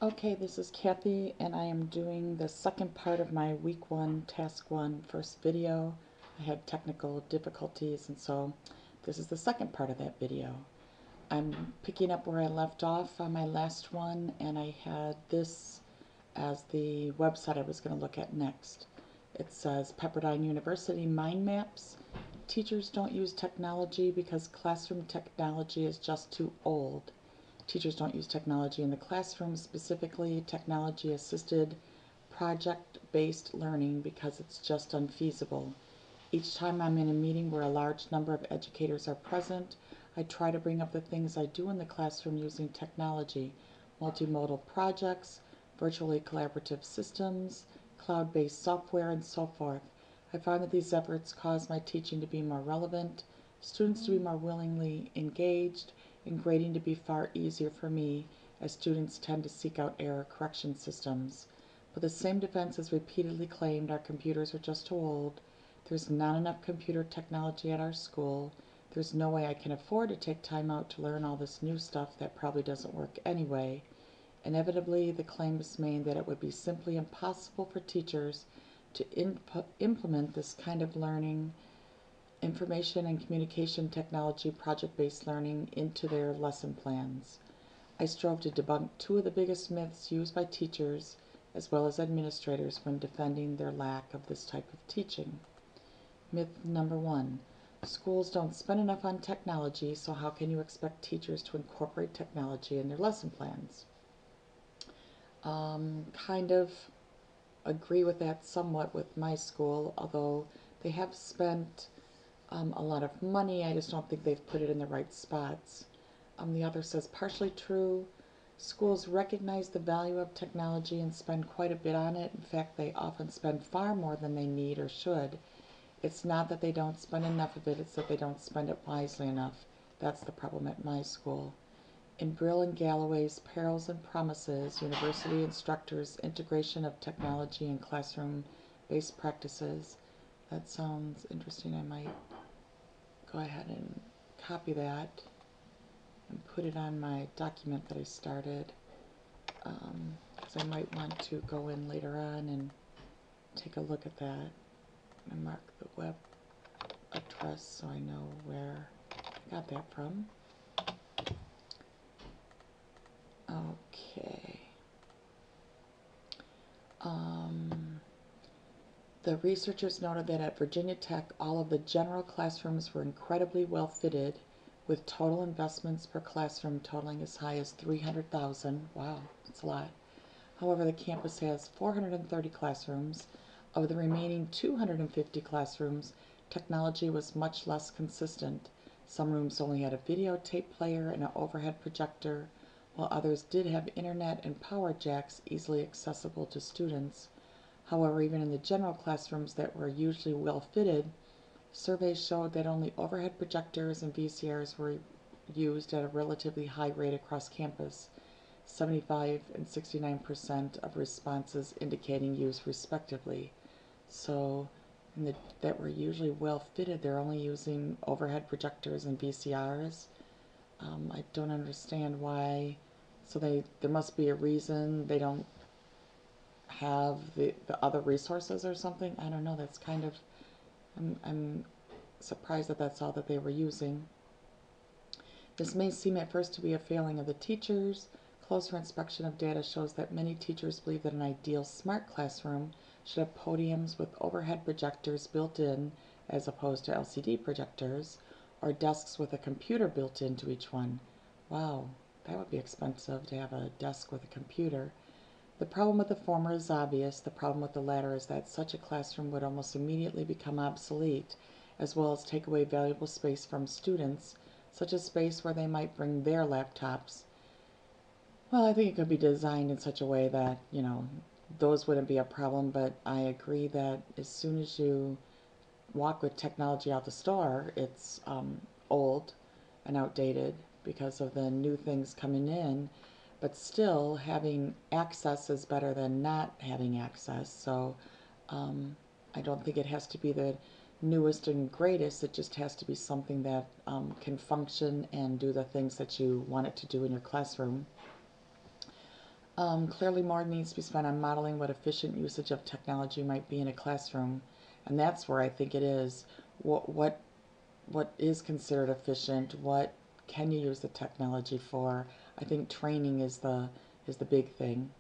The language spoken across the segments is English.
Okay, this is Kathy, and I am doing the second part of my week 1, task 1 first video. I had technical difficulties, and so this is the second part of that video. I'm picking up where I left off on my last one, and I had this as the website I was going to look at next. It says Pepperdine University Mind Maps. Teachers don't use technology because classroom technology is just too old. Teachers don't use technology in the classroom, specifically technology-assisted project-based learning, because it's just unfeasible. Each time I'm in a meeting where a large number of educators are present, I try to bring up the things I do in the classroom using technology, multimodal projects, virtually collaborative systems, cloud-based software, and so forth. I find that these efforts cause my teaching to be more relevant, students to be more willingly engaged, and grading to be far easier for me, as students tend to seek out error correction systems. But the same defense has repeatedly claimed our computers are just too old, there's not enough computer technology at our school, there's no way I can afford to take time out to learn all this new stuff that probably doesn't work anyway. Inevitably, the claim is made that it would be simply impossible for teachers to implement this kind of learning, information and communication technology project-based learning into their lesson plans. I strove to debunk two of the biggest myths used by teachers as well as administrators when defending their lack of this type of teaching. Myth number 1. Schools don't spend enough on technology, so how can you expect teachers to incorporate technology in their lesson plans? Kind of agree with that somewhat with my school, although they have spent a lot of money. I just don't think they've put it in the right spots. The author says, partially true. Schools recognize the value of technology and spend quite a bit on it. In fact, they often spend far more than they need or should. It's not that they don't spend enough of it, it's that they don't spend it wisely enough. That's the problem at my school. In Brill and Galloway's Perils and Promises, University Instructors' Integration of Technology in Classroom-Based Practices. That sounds interesting. I might go ahead and copy that and put it on my document that I started, because I might want to go in later on and take a look at that and mark the web address so I know where I got that from. Okay. The researchers noted that at Virginia Tech, all of the general classrooms were incredibly well fitted, with total investments per classroom totaling as high as $300,000. Wow, that's a lot. However, the campus has 430 classrooms. Of the remaining 250 classrooms, technology was much less consistent. Some rooms only had a videotape player and an overhead projector, while others did have internet and power jacks easily accessible to students. However, even in the general classrooms that were usually well fitted, surveys showed that only overhead projectors and VCRs were used at a relatively high rate across campus, 75 and 69% of responses indicating use respectively. So that were usually well fitted, they're only using overhead projectors and VCRs. I don't understand why. So there must be a reason they don't have the other resources or something. I don't know. That's kind of, I'm surprised that that's all that they were using. This may seem at first to be a failing of the teachers. Closer inspection of data shows that many teachers believe that an ideal smart classroom should have podiums with overhead projectors built in as opposed to LCD projectors, or desks with a computer built into each one. Wow, that would be expensive to have a desk with a computer. The problem with the former is obvious. The problem with the latter is that such a classroom would almost immediately become obsolete, as well as take away valuable space from students, such as space where they might bring their laptops. Well, I think it could be designed in such a way that, those wouldn't be a problem, but I agree that as soon as you walk with technology out the store, it's old and outdated because of the new things coming in. But still, having access is better than not having access. So I don't think it has to be the newest and greatest. It just has to be something that can function and do the things that you want it to do in your classroom. Clearly more needs to be spent on modeling what efficient usage of technology might be in a classroom, and that's where I think it is. What is considered efficient? What can you use the technology for? I think training is the big thing.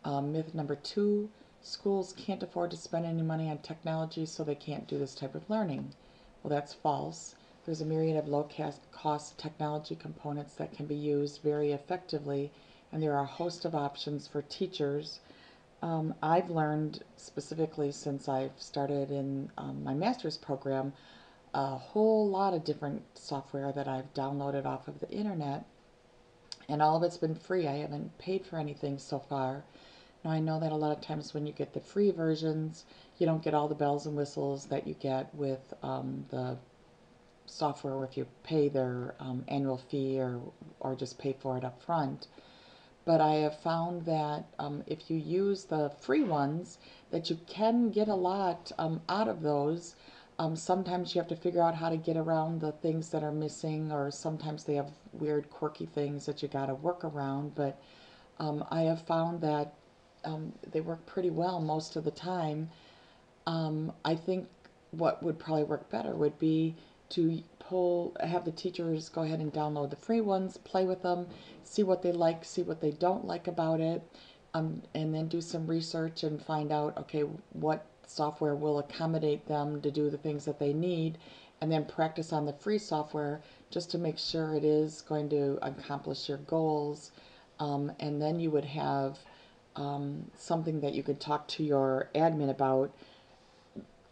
Myth number 2, schools can't afford to spend any money on technology, so they can't do this type of learning. Well, that's false. There's a myriad of low-cost technology components that can be used very effectively, and there are a host of options for teachers. I've learned, specifically since I've started in my master's program, a whole lot of different software that I've downloaded off of the internet, and all of it's been free. I haven't paid for anything so far. Now, I know that a lot of times when you get the free versions, you don't get all the bells and whistles that you get with the software if you pay their annual fee or just pay for it up front. But I have found that if you use the free ones, that you can get a lot out of those. Sometimes you have to figure out how to get around the things that are missing, or sometimes they have weird, quirky things that you got to work around. But I have found that they work pretty well most of the time. I think what would probably work better would be to have the teachers go ahead and download the free ones, play with them, see what they like, see what they don't like about it, and then do some research and find out, okay, what software will accommodate them to do the things that they need, and then practice on the free software just to make sure it is going to accomplish your goals. And then you would have something that you could talk to your admin about,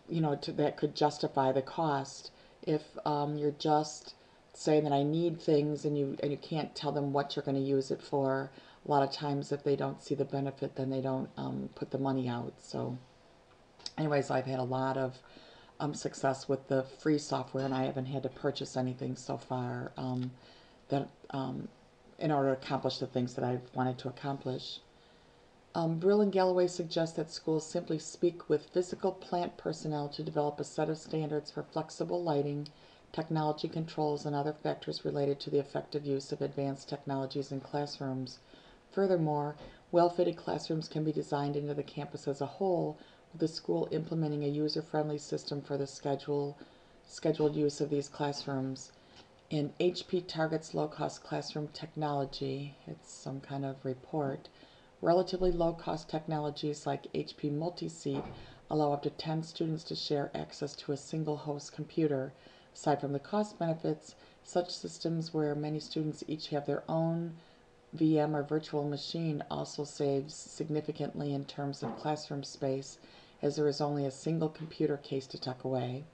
that could justify the cost. If you're just saying that I need things and you can't tell them what you're going to use it for, a lot of times if they don't see the benefit, then they don't put the money out. So anyways, I've had a lot of success with the free software, and I haven't had to purchase anything so far that in order to accomplish the things that I've wanted to accomplish. Brill and Galloway suggest that schools simply speak with physical plant personnel to develop a set of standards for flexible lighting, technology controls, and other factors related to the effective use of advanced technologies in classrooms. Furthermore, well-fitted classrooms can be designed into the campus as a whole, with the school implementing a user-friendly system for the scheduled use of these classrooms. In HP Target's low-cost classroom technology, it's some kind of report, relatively low-cost technologies like HP Multiseat allow up to 10 students to share access to a single host computer. Aside from the cost benefits, such systems where many students each have their own VM or virtual machine also saves significantly in terms of classroom space, as there is only a single computer case to tuck away.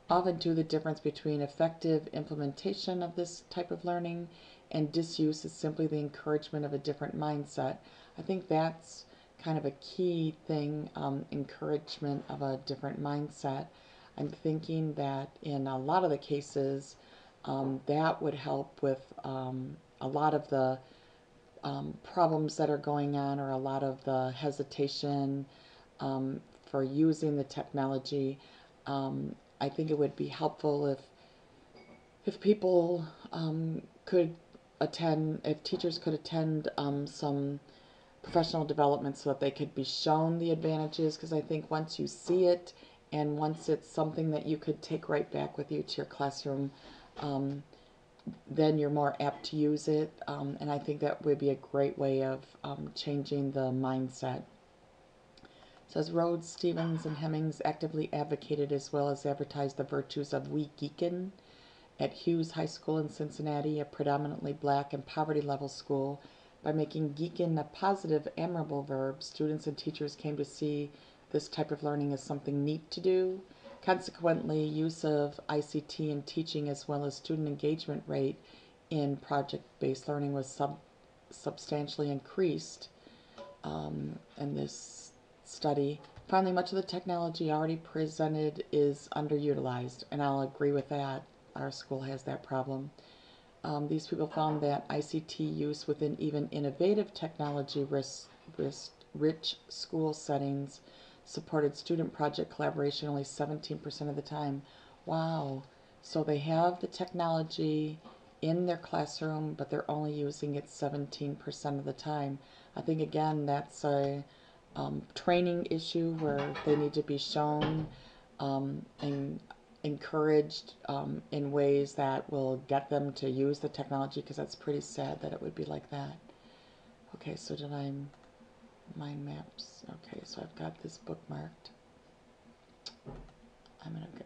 Often too, the difference between effective implementation of this type of learning and disuse is simply the encouragement of a different mindset. I think that's kind of a key thing, encouragement of a different mindset. I'm thinking that in a lot of the cases, that would help with a lot of the problems that are going on, or a lot of the hesitation for using the technology. I think it would be helpful if people could attend, if teachers could attend some professional development so that they could be shown the advantages, because I think once you see it and once it's something that you could take right back with you to your classroom, then you're more apt to use it, and I think that would be a great way of changing the mindset. It says Rhodes, Stevens, and Hemmings actively advocated as well as advertised the virtues of We Geekin at Hughes High School in Cincinnati, a predominantly black and poverty-level school. By making geekin a positive, admirable verb, students and teachers came to see this type of learning as something neat to do. Consequently, use of ICT in teaching as well as student engagement rate in project-based learning was substantially increased in this study. Finally, much of the technology already presented is underutilized, and I'll agree with that. Our school has that problem. These people found that ICT use within even innovative technology-rich school settings supported student project collaboration only 17% of the time. Wow. So they have the technology in their classroom, but they're only using it 17% of the time. I think, again, that's a training issue where they need to be shown and encouraged in ways that will get them to use the technology, because that's pretty sad that it would be like that. Okay, so did I mind maps? Okay, so I've got this bookmarked.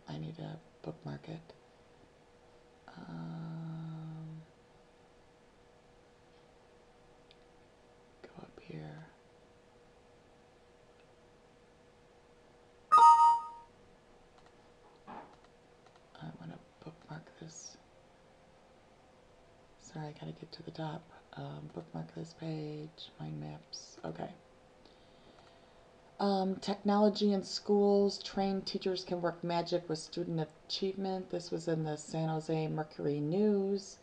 I need to bookmark it. Go up here. I want to bookmark this. Sorry, I gotta get to the top. Bookmark this page, mind maps. Okay. Technology in schools. Trained teachers can work magic with student achievement. This was in the San Jose Mercury News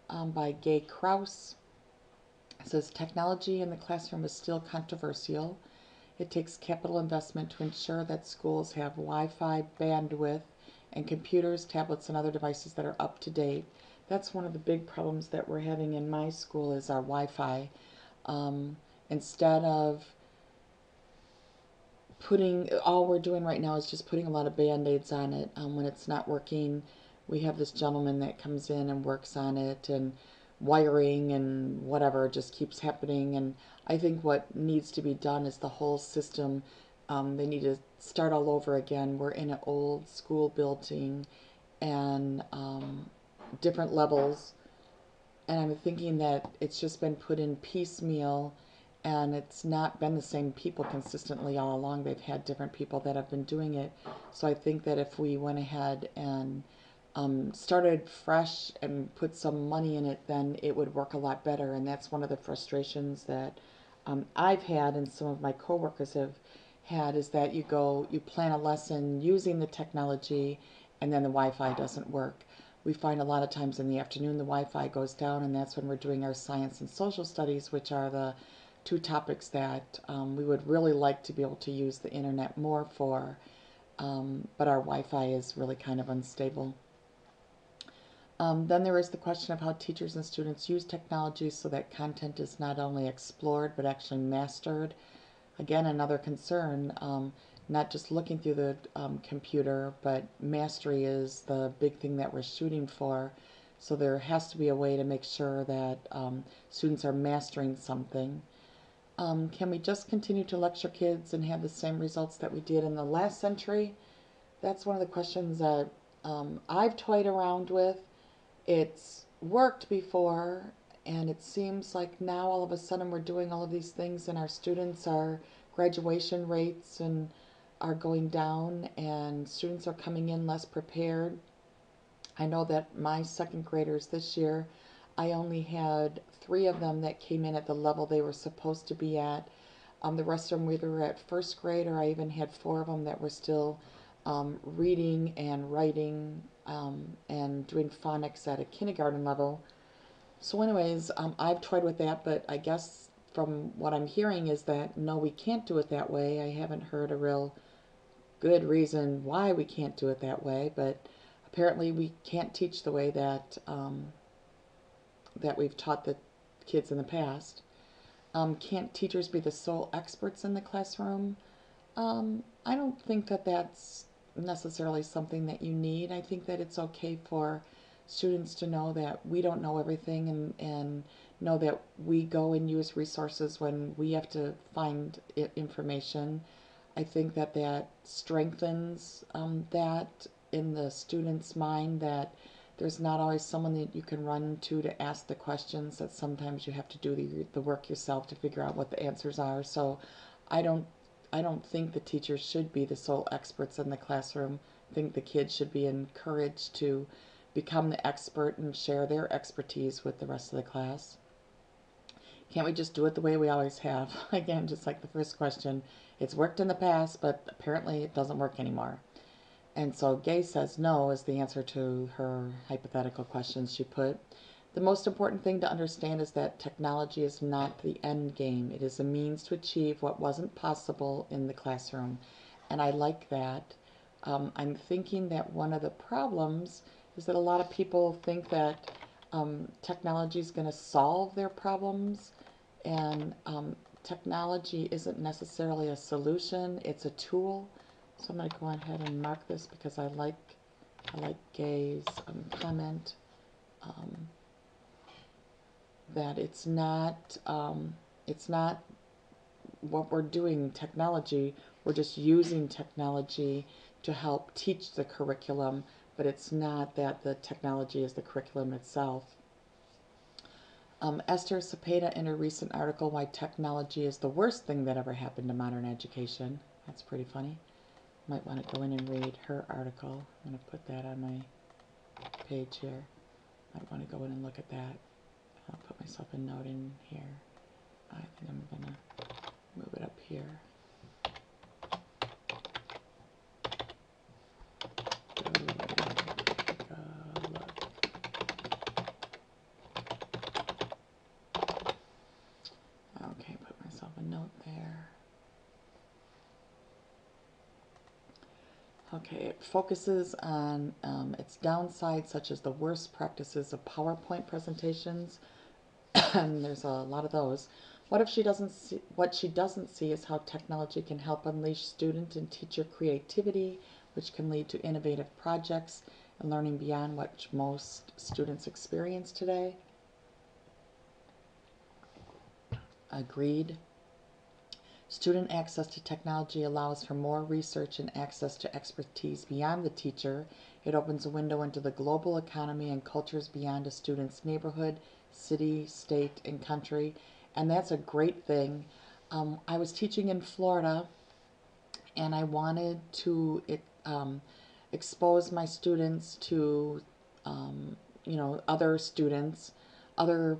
by Gay Krause. It says technology in the classroom is still controversial. It takes capital investment to ensure that schools have Wi-Fi bandwidth and computers, tablets, and other devices that are up to date. That's one of the big problems that we're having in my school is our Wi-Fi. Instead of all we're doing right now is just putting a lot of band-aids on it. When it's not working, we have this gentleman that comes in and works on it, and wiring and whatever just keeps happening. And I think what needs to be done is the whole system. They need to start all over again. We're in an old school building and different levels, and I'm thinking that it's just been put in piecemeal, and it's not been the same people consistently all along. They've had different people that have been doing it. So I think that if we went ahead and started fresh and put some money in it, then it would work a lot better. And that's one of the frustrations that I've had and some of my coworkers have had, is that you plan a lesson using the technology, and then the Wi-Fi doesn't work. We find a lot of times in the afternoon the Wi-Fi goes down, and that's when we're doing our science and social studies, which are the two topics that we would really like to be able to use the internet more for, but our Wi-Fi is really kind of unstable. Then there is the question of how teachers and students use technology so that content is not only explored but actually mastered. Again, another concern, not just looking through the computer, but mastery is the big thing that we're shooting for. So there has to be a way to make sure that students are mastering something. Can we just continue to lecture kids and have the same results that we did in the last century? That's one of the questions that I've toyed around with. It's worked before, and it seems like now all of a sudden we're doing all of these things, and our students, our graduation rates and are going down, and students are coming in less prepared. I know that my second graders this year, I only had 3 of them that came in at the level they were supposed to be at. The rest of them either at first grade, or I even had 4 of them that were still reading and writing and doing phonics at a kindergarten level. So anyways, I've tried with that, but I guess from what I'm hearing is that no, we can't do it that way. I haven't heard a real good reason why we can't do it that way, but apparently we can't teach the way that that we've taught the kids in the past. Can't teachers be the sole experts in the classroom? I don't think that that's necessarily something that you need. I think that it's okay for students to know that we don't know everything, and know that we go and use resources when we have to find information. I think that that strengthens that in the student's mind, that there's not always someone that you can run to ask the questions, that sometimes you have to do the work yourself to figure out what the answers are. So I don't think the teachers should be the sole experts in the classroom. I think the kids should be encouraged to become the expert and share their expertise with the rest of the class. Can't we just do it the way we always have? Again, just like the first question, it's worked in the past, but apparently it doesn't work anymore. And so Gay says no is the answer to her hypothetical questions she put. The most important thing to understand is that technology is not the end game. It is a means to achieve what wasn't possible in the classroom. And I like that. I'm thinking that one of the problems is that a lot of people think that Technology is going to solve their problems, and technology isn't necessarily a solution, it's a tool. So I'm going to go ahead and mark this because I like Gay's comment that it's not what we're doing technology. We're just using technology to help teach the curriculum, but it's not that the technology is the curriculum itself. Esther Cepeda, in a recent article, Why Technology is the Worst Thing That Ever Happened to Modern Education. That's pretty funny. Might want to go in and read her article. I'm going to put that on my page here. Might want to go in and look at that. I'll put myself a note in here. I think I'm going to move it up here. Okay, put myself a note there. Okay, it focuses on its downsides, such as the worst practices of PowerPoint presentations, and there's a lot of those. What she doesn't see is how technology can help unleash student and teacher creativity, which can lead to innovative projects and learning beyond what most students experience today. Agreed. Student access to technology allows for more research and access to expertise beyond the teacher. It opens a window into the global economy and cultures beyond a student's neighborhood, city, state, and country. And that's a great thing. I was teaching in Florida, and I wanted to expose my students to, other students, other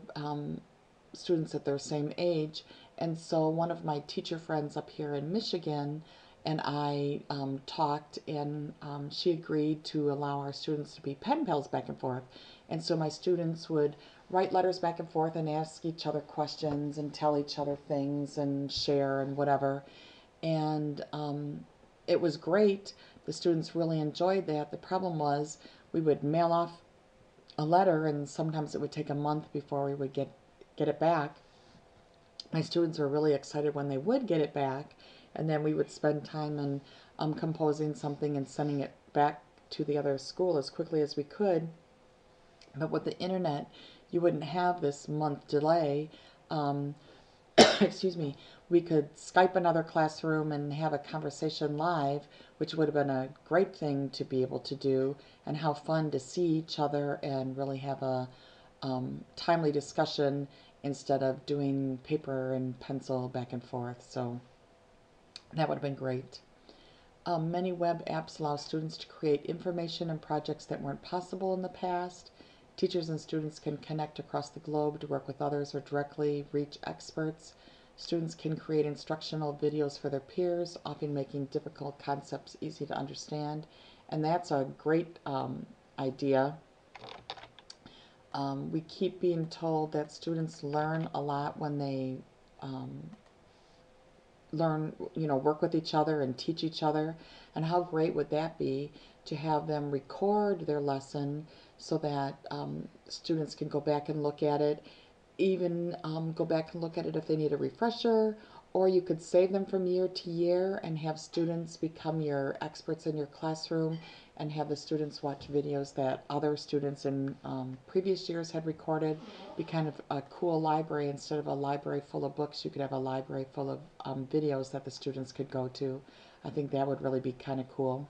students at their same age. And so one of my teacher friends up here in Michigan and I talked, and she agreed to allow our students to be pen pals back and forth. And so my students would write letters back and forth and ask each other questions and tell each other things and share and whatever. And it was great. The students really enjoyed that. The problem was we would mail off a letter, and sometimes it would take a month before we would get it back. My students were really excited when they would get it back, and then we would spend time in composing something and sending it back to the other school as quickly as we could. But with the internet, you wouldn't have this month delay. Excuse me, we could Skype another classroom and have a conversation live, which would have been a great thing to be able to do, and how fun to see each other and really have a timely discussion instead of doing paper and pencil back and forth. So that would have been great. Many web apps allow students to create information and projects that weren't possible in the past. Teachers and students can connect across the globe to work with others or directly reach experts. Students can create instructional videos for their peers, often making difficult concepts easy to understand. And that's a great idea. We keep being told that students learn a lot when they work with each other and teach each other. And how great would that be to have them record their lesson so that students can go back and look at it, even go back and look at it if they need a refresher, or you could save them from year to year and have students become your experts in your classroom and have the students watch videos that other students in previous years had recorded. Be kind of a cool library. Instead of a library full of books, you could have a library full of videos that the students could go to. I think that would really be kind of cool.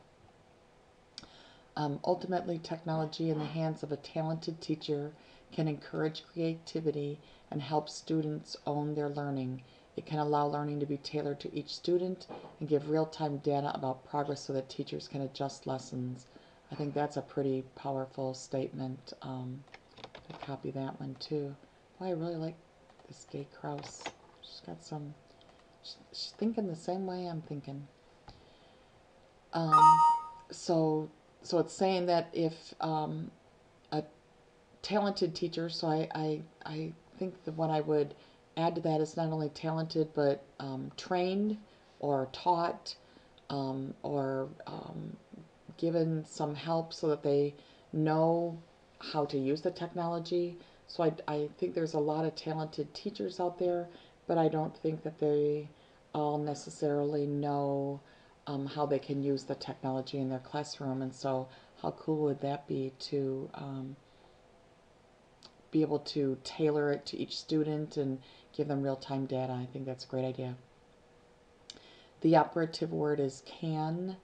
Ultimately, technology in the hands of a talented teacher can encourage creativity and help students own their learning. It can allow learning to be tailored to each student and give real-time data about progress so that teachers can adjust lessons. I think that's a pretty powerful statement. I'll copy that one too. Boy, I really like this Gay Krause. She's got some, she's thinking the same way I'm thinking. So it's saying that if a talented teacher, so I think that what I would add to that is not only talented but trained or taught or given some help so that they know how to use the technology. So I think there's a lot of talented teachers out there, but I don't think that they all necessarily know how they can use the technology in their classroom. And so how cool would that be able to tailor it to each student and give them real-time data? I think that's a great idea. The operative word is can.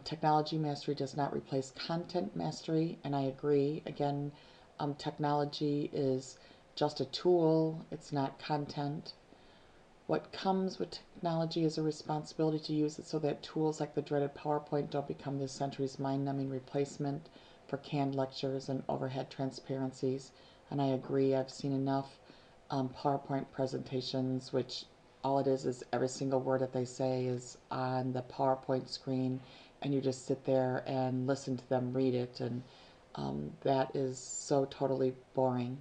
Technology mastery does not replace content mastery, and I agree. Again, technology is just a tool, it's not content. What comes with technology is a responsibility to use it so that tools like the dreaded PowerPoint don't become this century's mind-numbing replacement for canned lectures and overhead transparencies. And I agree, I've seen enough PowerPoint presentations which all it is every single word that they say is on the PowerPoint screen, and you just sit there and listen to them read it, and that is so totally boring.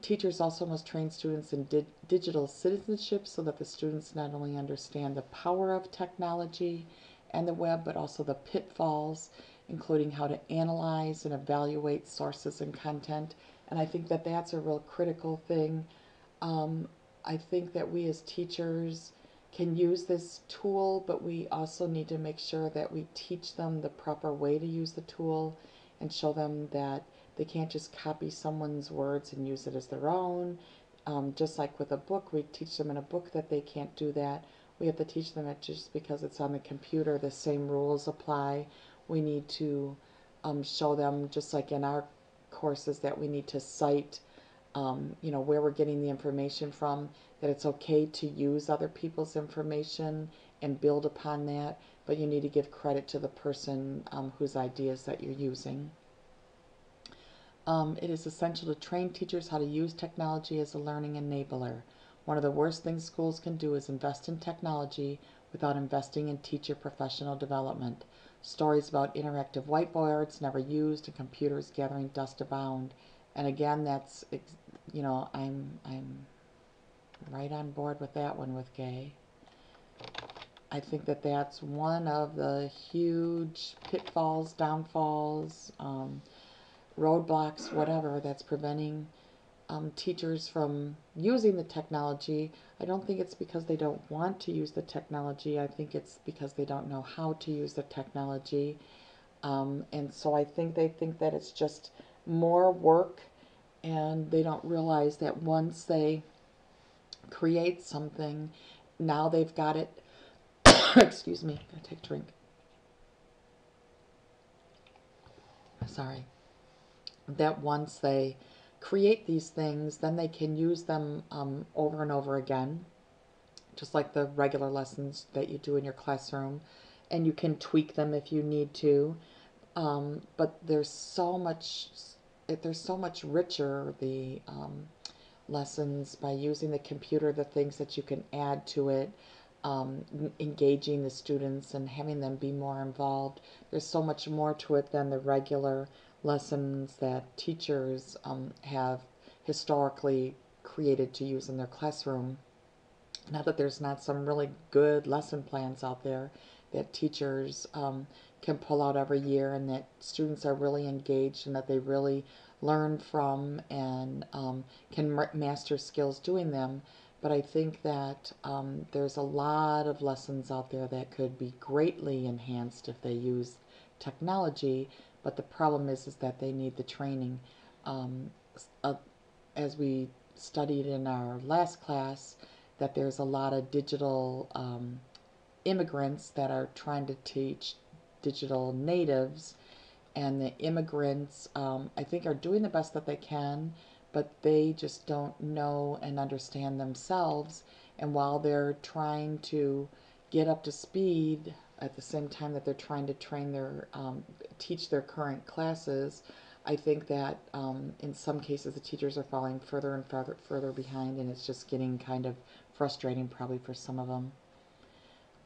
Teachers also must train students in digital citizenship so that the students not only understand the power of technology and the web, but also the pitfalls, including how to analyze and evaluate sources and content. And I think that that's a real critical thing. I think that we as teachers can use this tool, but we also need to make sure that we teach them the proper way to use the tool and show them that they can't just copy someone's words and use it as their own. Just like with a book, we teach them in a book that they can't do that. We have to teach them that just because it's on the computer, the same rules apply. We need to show them, just like in our courses, that we need to cite where we're getting the information from, that it's okay to use other people's information and build upon that, but you need to give credit to the person whose ideas that you're using. It is essential to train teachers how to use technology as a learning enabler. One of the worst things schools can do is invest in technology without investing in teacher professional development. Stories about interactive whiteboards never used and computers gathering dust abound. And again, that's, I'm right on board with that one with Gay. I think that that's one of the huge pitfalls, downfalls, roadblocks, whatever, that's preventing teachers from using the technology. I don't think it's because they don't want to use the technology. I think it's because they don't know how to use the technology. And so I think they think that it's just more work, and they don't realize that once they create something, now they've got it. Excuse me, gotta take a drink. Sorry. That once they create these things, then they can use them over and over again, just like the regular lessons that you do in your classroom, and you can tweak them if you need to. But there's so much richer, the lessons, by using the computer, the things that you can add to it, engaging the students and having them be more involved. There's so much more to it than the regular lessons that teachers have historically created to use in their classroom. Not that there's not some really good lesson plans out there that teachers can pull out every year, and that students are really engaged and that they really learn from and can master skills doing them. But I think that there's a lot of lessons out there that could be greatly enhanced if they use technology, but the problem is that they need the training. As we studied in our last class, that there's a lot of digital immigrants that are trying to teach digital natives, and the immigrants, I think, are doing the best that they can, but they just don't know and understand themselves. And while they're trying to get up to speed at the same time that they're trying to train their teach their current classes, I think that in some cases the teachers are falling further and further behind, and it's just getting kind of frustrating probably for some of them.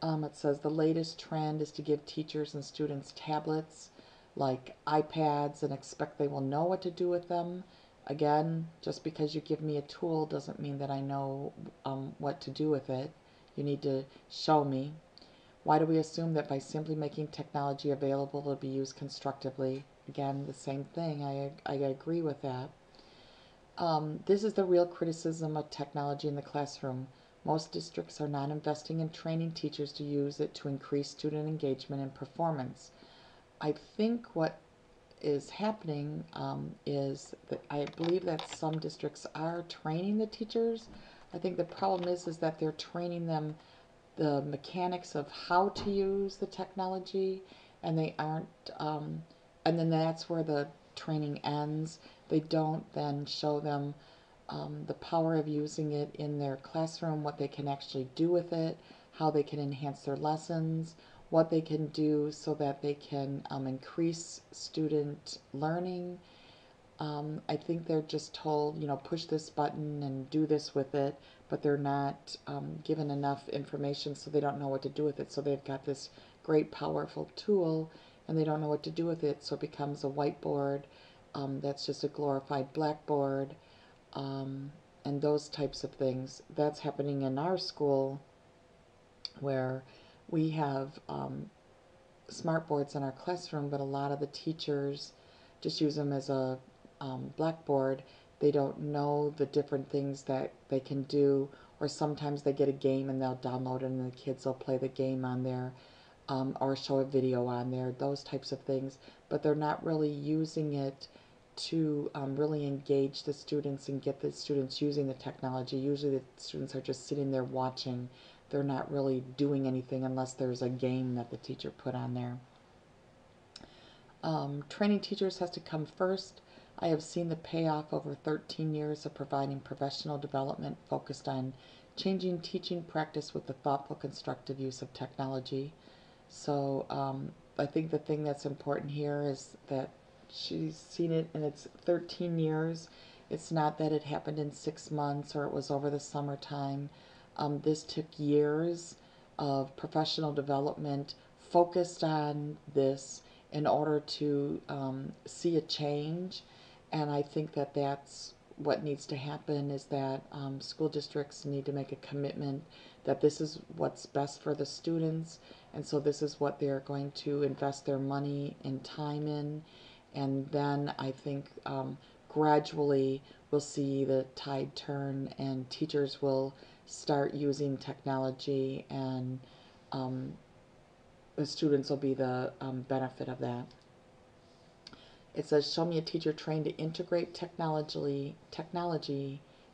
It says the latest trend is to give teachers and students tablets like iPads and expect they will know what to do with them. Again, just because you give me a tool doesn't mean that I know what to do with it. You need to show me. Why do we assume that by simply making technology available to be used constructively, again, the same thing. I agree with that. This is the real criticism of technology in the classroom. Most districts are not investing in training teachers to use it to increase student engagement and performance. I think what is happening is that I believe that some districts are training the teachers. I think the problem is that they're training them the mechanics of how to use the technology, and they aren't, and then that's where the training ends. They don't then show them the power of using it in their classroom, what they can actually do with it, how they can enhance their lessons, what they can do so that they can increase student learning. I think they're just told, you know, push this button and do this with it, but they're not given enough information, so they don't know what to do with it. So they've got this great, powerful tool, and they don't know what to do with it, so it becomes a whiteboard that's just a glorified blackboard, and those types of things. That's happening in our school, where we have smart boards in our classroom, but a lot of the teachers just use them as a blackboard. They don't know the different things that they can do, or sometimes they get a game and they'll download it and the kids will play the game on there, or show a video on there, those types of things, but they're not really using it to really engage the students and get the students using the technology. Usually the students are just sitting there watching. They're not really doing anything unless there's a game that the teacher put on there. Training teachers has to come first. I have seen the payoff over 13 years of providing professional development focused on changing teaching practice with the thoughtful, constructive use of technology. So I think the thing that's important here is that she's seen it in its 13 years. It's not that it happened in 6 months or it was over the summertime. This took years of professional development focused on this in order to see a change. And I think that that's what needs to happen, is that school districts need to make a commitment that this is what's best for the students, and so this is what they're going to invest their money and time in. And then I think gradually we'll see the tide turn and teachers will start using technology, and the students will be the benefit of that. It says, show me a teacher trained to integrate technology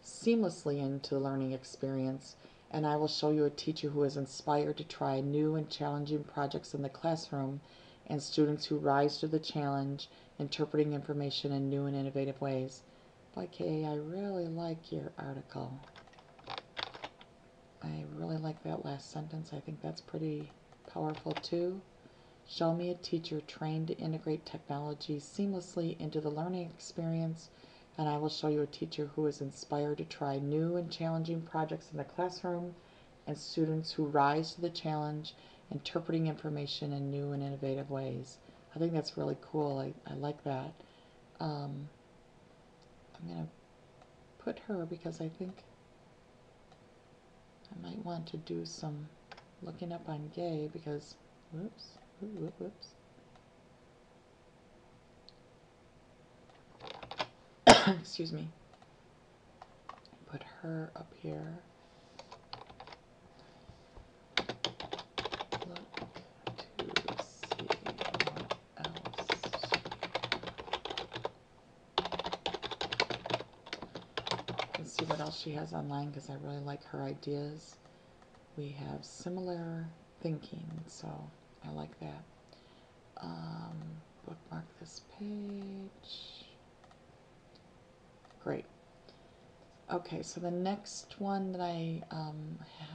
seamlessly into the learning experience, and I will show you a teacher who is inspired to try new and challenging projects in the classroom, and students who rise to the challenge, interpreting information in new and innovative ways. Boy, Kay, I really like your article. I really like that last sentence. I think that's pretty powerful too. Show me a teacher trained to integrate technology seamlessly into the learning experience, and I will show you a teacher who is inspired to try new and challenging projects in the classroom, and students who rise to the challenge, interpreting information in new and innovative ways. I think that's really cool. I like that. I'm going to put her because I think I might want to do some looking up on Gay, because, whoops. Excuse me. Put her up here. Look to see what else. Let's see what else she has online, because I really like her ideas. We have similar thinking, so I like that. Bookmark this page. Great. Okay, so the next one that I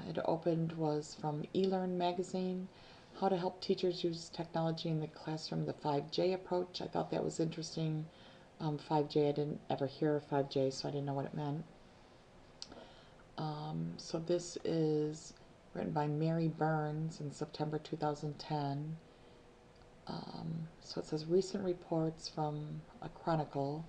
had opened was from eLearn magazine, How to Help Teachers Use Technology in the Classroom, the 5J approach. I thought that was interesting. 5J, I didn't ever hear of 5J, so I didn't know what it meant. So this is written by Mary Burns in September 2010. So it says, recent reports from a Chronicle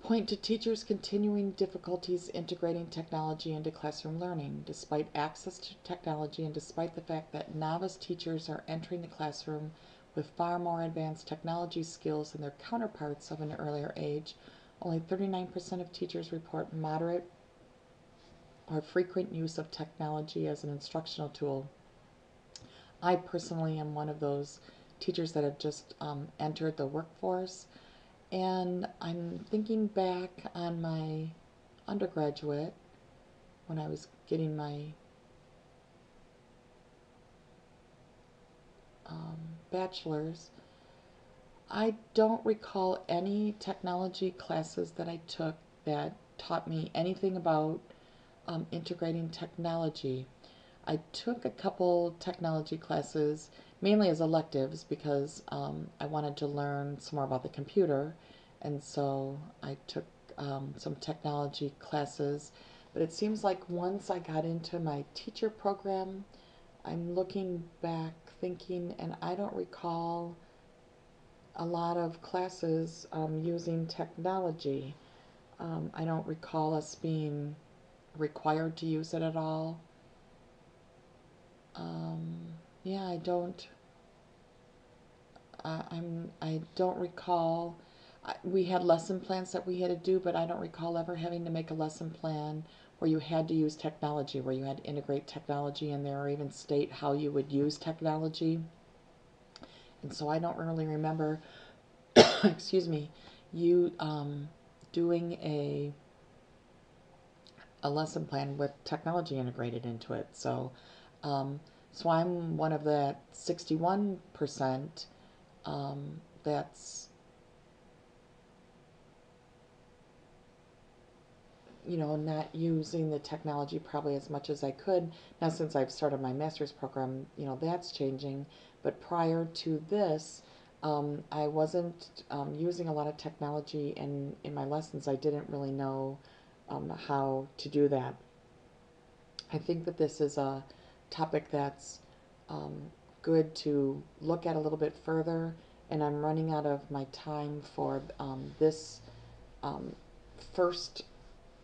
point to teachers' continuing difficulties integrating technology into classroom learning. Despite access to technology and despite the fact that novice teachers are entering the classroom with far more advanced technology skills than their counterparts of an earlier age. Only 39% of teachers report moderate or frequent use of technology as an instructional tool. I personally am one of those teachers that have just entered the workforce, and I'm thinking back on my undergraduate when I was getting my bachelor's. I don't recall any technology classes that I took that taught me anything about integrating technology. I took a couple technology classes, mainly as electives, because I wanted to learn some more about the computer, and so I took some technology classes. But it seems like once I got into my teacher program, I'm looking back thinking, and I don't recall a lot of classes using technology. I don't recall us being required to use it at all. Yeah, I don't. I don't recall. We had lesson plans that we had to do, but I don't recall ever having to make a lesson plan where you had to use technology, where you had to integrate technology in there, or even state how you would use technology. And so I don't really remember, excuse me, you doing a lesson plan with technology integrated into it. So, so I'm one of that 61% that's, not using the technology probably as much as I could. Now, since I've started my master's program, that's changing. But prior to this, I wasn't using a lot of technology in my lessons. I didn't really know how to do that. I think that this is a topic that's good to look at a little bit further, and I'm running out of my time for this first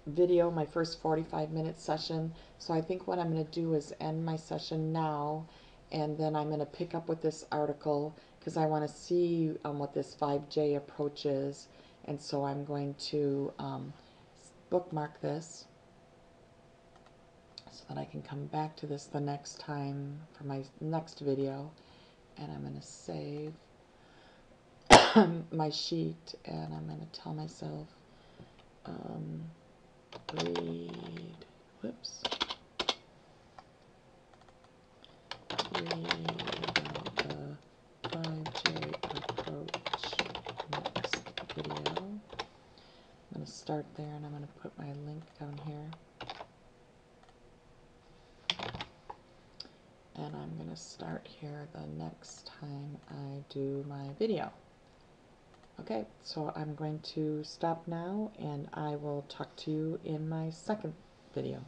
video, my first 45-minute session. So I think what I'm going to do is end my session now, and then I'm going to pick up with this article because I want to see what this 5J approach is. And so I'm going to bookmark this so that I can come back to this the next time for my next video. And I'm going to save my sheet, and I'm going to tell myself read, whoops, read about the 5J approach next video. I'm going to start there, and I'm going to put my link down here. And I'm going to start here the next time I do my video. Okay, so I'm going to stop now, and I will talk to you in my second video.